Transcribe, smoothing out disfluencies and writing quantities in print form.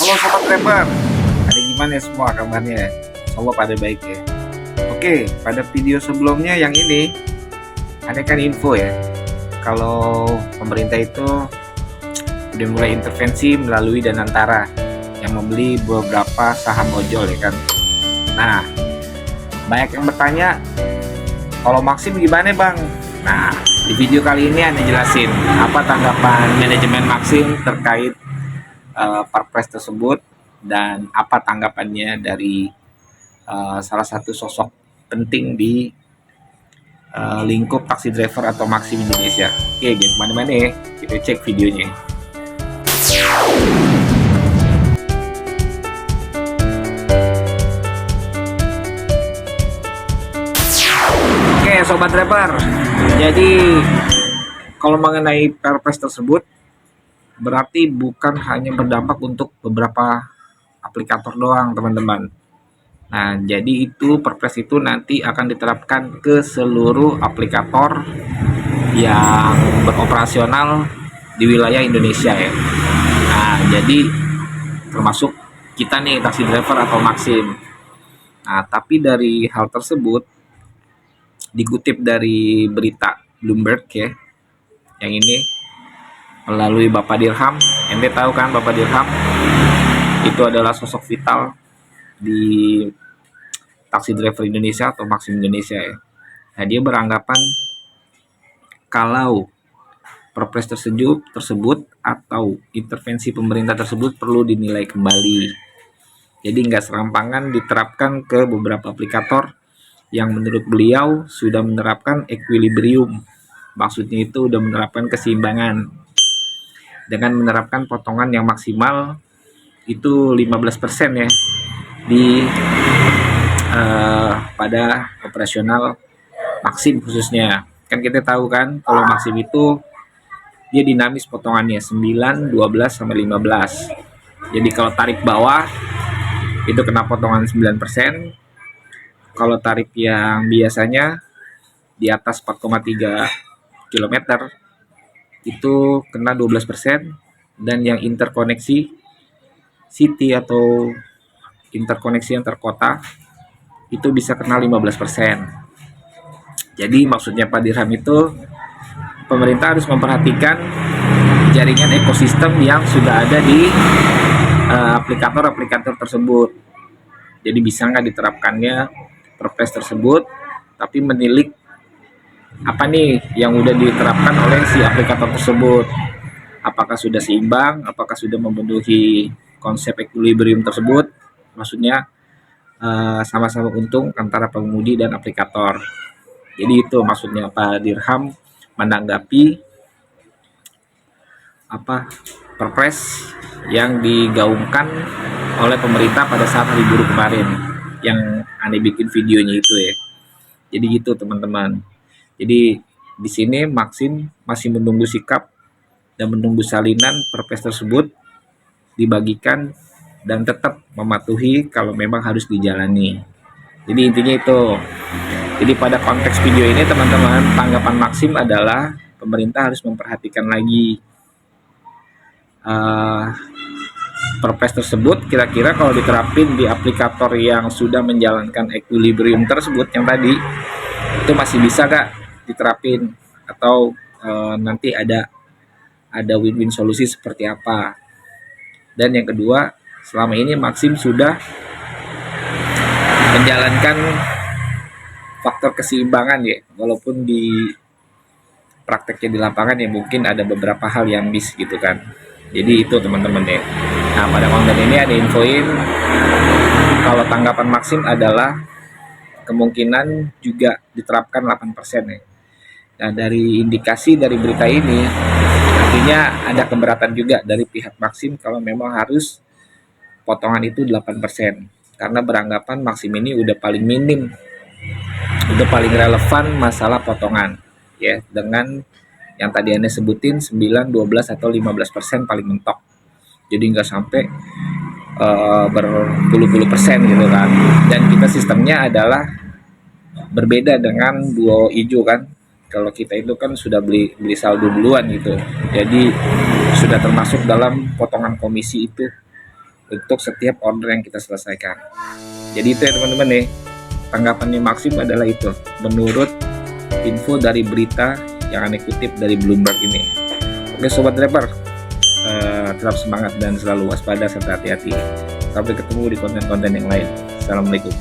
Halo Sobat Trapper, ada gimana ya semua kabarnya? Semoga pada baik ya. Oke, pada video sebelumnya yang ini ada kan info ya, kalau pemerintah itu udah mulai intervensi melalui Danantara yang membeli beberapa saham ojol ya kan. Nah, banyak yang bertanya, kalau Maxim gimana bang? Nah, di video kali ini Anda jelasin apa tanggapan manajemen Maxim terkait Perpres tersebut dan apa tanggapannya dari salah satu sosok penting di lingkup taksi driver atau Maxim Indonesia. Oke, jangan kemana-mana ya, kita cek videonya. Oke, Sobat Driver, jadi kalau mengenai Perpres tersebut berarti bukan hanya berdampak untuk beberapa aplikator doang teman-teman. Nah, jadi itu Perpres itu nanti akan diterapkan ke seluruh aplikator yang beroperasional di wilayah Indonesia ya. Nah, jadi termasuk kita nih taksi driver atau Maxim. Nah, tapi dari hal tersebut dikutip dari berita Bloomberg ya, yang ini melalui Bapak Dirham. Ente tahu kan Bapak Dirham? Itu adalah sosok vital di taksi driver Indonesia atau Maxim Indonesia ya. Nah, dia beranggapan kalau Perpres tersebut atau intervensi pemerintah tersebut perlu dinilai kembali. Jadi nggak serampangan diterapkan ke beberapa aplikator yang menurut beliau sudah menerapkan equilibrium. Maksudnya itu udah menerapkan keseimbangan dengan menerapkan potongan yang maksimal itu 15% ya di pada operasional Maxim khususnya. Kan kita tahu kan kalau Maxim itu dia dinamis potongannya 9, 12 sampai 15. Jadi kalau tarif bawah itu kena potongan 9%. Kalau tarif yang biasanya di atas 4,3 km itu kena 12%, dan yang interkoneksi city atau interkoneksi antar kota itu bisa kena 15%. Jadi maksudnya Pak Dirham itu pemerintah harus memperhatikan jaringan ekosistem yang sudah ada di aplikator-aplikator tersebut. Jadi bisa nggak diterapkannya Perpres tersebut, tapi menilik apa nih yang udah diterapkan oleh si aplikator tersebut. Apakah sudah seimbang, apakah sudah memenuhi konsep equilibrium tersebut, maksudnya sama-sama untung antara pengemudi dan aplikator. Jadi itu maksudnya Pak Dirham menanggapi Perpres yang digaungkan oleh pemerintah pada saat hari buruh kemarin yang aneh bikin videonya itu ya. Jadi gitu teman-teman. Jadi di sini Maxim masih menunggu sikap dan menunggu salinan Perpres tersebut dibagikan dan tetap mematuhi kalau memang harus dijalani. Jadi intinya itu. Jadi pada konteks video ini teman-teman, tanggapan Maxim adalah pemerintah harus memperhatikan lagi Perpres tersebut kira-kira kalau diterapin di aplikator yang sudah menjalankan equilibrium tersebut yang tadi itu masih bisa gak diterapin, atau nanti ada win-win solusi seperti apa. Dan yang kedua, selama ini Maxim sudah menjalankan faktor keseimbangan ya, walaupun di prakteknya di lapangan ya mungkin ada beberapa hal yang miss gitu kan. Jadi itu teman-teman ya. Nah, pada konten ini ada infoin kalau tanggapan Maxim adalah kemungkinan juga diterapkan 8% ya. Nah, dari indikasi dari berita ini artinya ada keberatan juga dari pihak Maxim kalau memang harus potongan itu 8%, karena beranggapan Maxim ini udah paling minim, udah paling relevan masalah potongan ya, dengan yang tadi Anda sebutin 9, 12 atau 15% paling mentok. Jadi nggak sampai berpuluh-puluh persen gitu kan. Dan kita sistemnya adalah berbeda dengan duo hijau kan. Kalau kita itu kan sudah beli saldo duluan gitu. Jadi sudah termasuk dalam potongan komisi itu untuk setiap order yang kita selesaikan. Jadi itu ya teman-teman nih, tanggapannya Maxim adalah itu menurut info dari berita yang Anda kutip dari Bloomberg ini. Oke sobat driver, tetap semangat dan selalu waspada serta hati-hati. Sampai ketemu di konten-konten yang lain. Assalamualaikum.